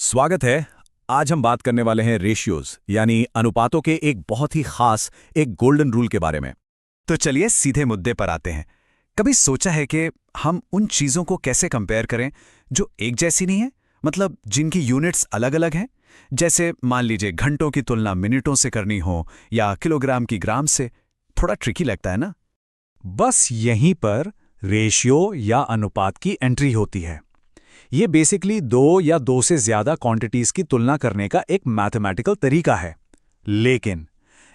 स्वागत है। आज हम बात करने वाले हैं रेशियोज यानी अनुपातों के एक बहुत ही खास एक गोल्डन रूल के बारे में। तो चलिए सीधे मुद्दे पर आते हैं। कभी सोचा है कि हम उन चीज़ों को कैसे कंपेयर करें जो एक जैसी नहीं है, मतलब जिनकी यूनिट्स अलग अलग हैं? जैसे मान लीजिए घंटों की तुलना मिनटों से करनी हो या किलोग्राम की ग्राम से। थोड़ा ट्रिकी लगता है ना? बस यहीं पर रेशियो या अनुपात की एंट्री होती है। ये बेसिकली दो या दो से ज्यादा क्वांटिटीज की तुलना करने का एक मैथमेटिकल तरीका है। लेकिन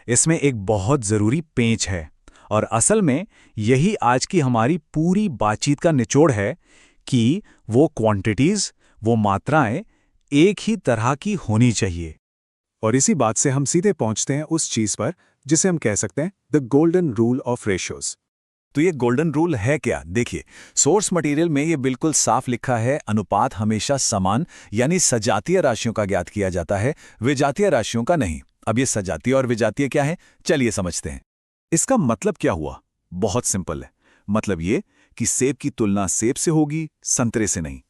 इसमें एक बहुत जरूरी पेंच है और असल में यही आज की हमारी पूरी बातचीत का निचोड़ है कि वो क्वांटिटीज, वो मात्राएं एक ही तरह की होनी चाहिए। और इसी बात से हम सीधे पहुंचते हैं उस चीज पर जिसे हम कह सकते हैं the golden rule of ratios. तो ये गोल्डन रूल है क्या? देखिए, सोर्स मटेरियल में ये बिल्कुल साफ लिखा है, अनुपात हमेशा समान यानी सजातीय राशियों का ज्ञात किया जाता है, विजातीय राशियों का नहीं। अब ये सजातीय और विजातीय क्या है, चलिए समझते हैं। इसका मतलब क्या हुआ? बहुत सिंपल है। मतलब ये कि सेब की तुलना सेब से होगी, संतरे से नहीं।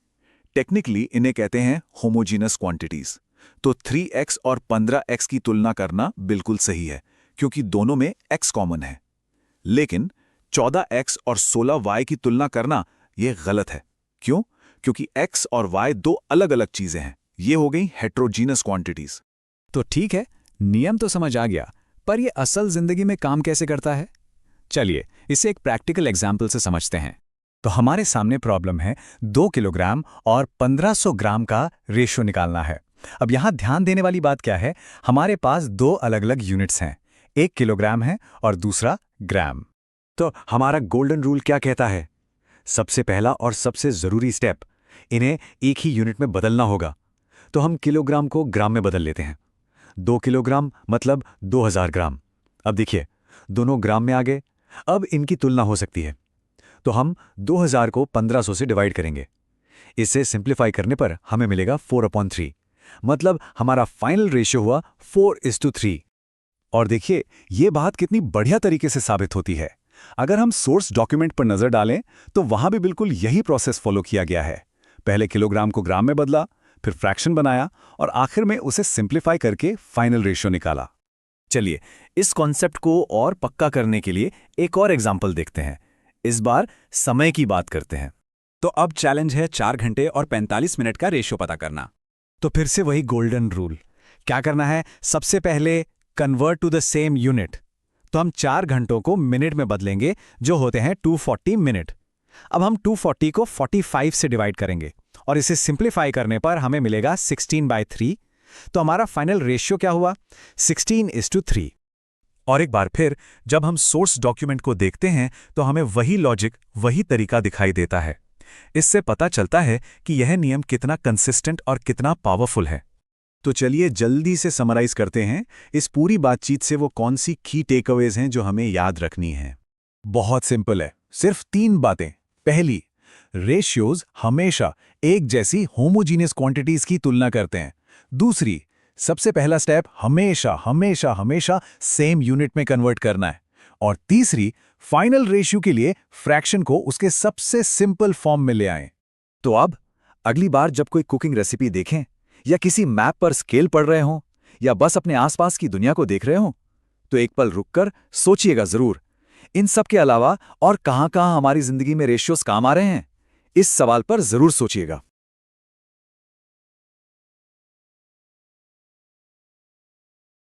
टेक्निकली इन्हें कहते हैं होमोजीनस क्वांटिटीज। तो 3x और 15x की तुलना करना बिल्कुल सही है क्योंकि दोनों में x कॉमन है। लेकिन 14x और 16y की तुलना करना यह गलत है। क्यों? क्योंकि x और y दो अलग अलग चीजें हैं। ये हो गई हेट्रोजीनस क्वांटिटीज। तो ठीक है, नियम तो समझ आ गया, पर यह असल जिंदगी में काम कैसे करता है? चलिए इसे एक प्रैक्टिकल एग्जाम्पल से समझते हैं। तो हमारे सामने प्रॉब्लम है 2 किलोग्राम और 1500 ग्राम का रेशियो निकालना है। अब यहां ध्यान देने वाली बात क्या है, हमारे पास दो अलग अलग यूनिट्स हैं, एक किलोग्राम है और दूसरा ग्राम। तो हमारा गोल्डन रूल क्या कहता है? सबसे पहला और सबसे जरूरी स्टेप, इन्हें एक ही यूनिट में बदलना होगा। तो हम किलोग्राम को ग्राम में बदल लेते हैं। 2 किलोग्राम मतलब 2000 ग्राम। अब देखिए, दोनों ग्राम में आ गए। अब इनकी तुलना हो सकती है। तो हम 2000 को 1500 से डिवाइड करेंगे। इसे सिंप्लीफाई करने पर हमें मिलेगा 4/3। मतलब हमारा फाइनल रेशियो हुआ 4:3। और देखिए, ये बात कितनी बढ़िया तरीके से साबित होती है। अगर हम सोर्स डॉक्यूमेंट पर नजर डालें तो वहां भी बिल्कुल यही प्रोसेस फॉलो किया गया है। पहले किलोग्राम को ग्राम में बदला, फिर फ्रैक्शन बनाया और आखिर में उसे सिंप्लीफाई करके फाइनल रेशियो निकाला। चलिए, इस कॉन्सेप्ट को और पक्का करने के लिए एक और एग्जाम्पल देखते हैं। इस बार समय की बात करते हैं। तो अब चैलेंज है 4 घंटे और 45 मिनट का रेशियो पता करना। तो फिर से वही गोल्डन रूल। क्या करना है? सबसे पहले convert to the same unit. तो हम 4 घंटों को मिनट में बदलेंगे, जो होते हैं 240 मिनट। अब हम 240 को 45 से डिवाइड करेंगे और इसे सिंप्लीफाई करने पर हमें मिलेगा 16/3। तो हमारा फाइनल रेशियो क्या हुआ? 16:3। और एक बार फिर जब हम सोर्स डॉक्यूमेंट को देखते हैं तो हमें वही लॉजिक, वही तरीका दिखाई देता है। इससे पता चलता है कि यह नियम कितना कंसिस्टेंट और कितना पावरफुल है। तो चलिए जल्दी से समराइज करते हैं इस पूरी बातचीत से वो कौन सी की टेकअवेज हैं जो हमें याद रखनी है। बहुत सिंपल है, सिर्फ 3 बातें। पहली, रेशियोज हमेशा एक जैसी होमोजीनियस क्वांटिटीज की तुलना करते हैं। दूसरी, सबसे पहला स्टेप हमेशा हमेशा हमेशा सेम यूनिट में कन्वर्ट करना है। और तीसरी, फाइनल रेशियो के लिए फ्रैक्शन को उसके सबसे सिंपल फॉर्म में ले आएं। तो अब अगली बार जब कोई कुकिंग रेसिपी देखें या किसी मैप पर स्केल पढ़ रहे हों या बस अपने आसपास की दुनिया को देख रहे हों, तो एक पल रुककर सोचिएगा जरूर, इन सब के अलावा और कहां-कहां हमारी जिंदगी में रेशियोज काम आ रहे हैं? इस सवाल पर जरूर सोचिएगा।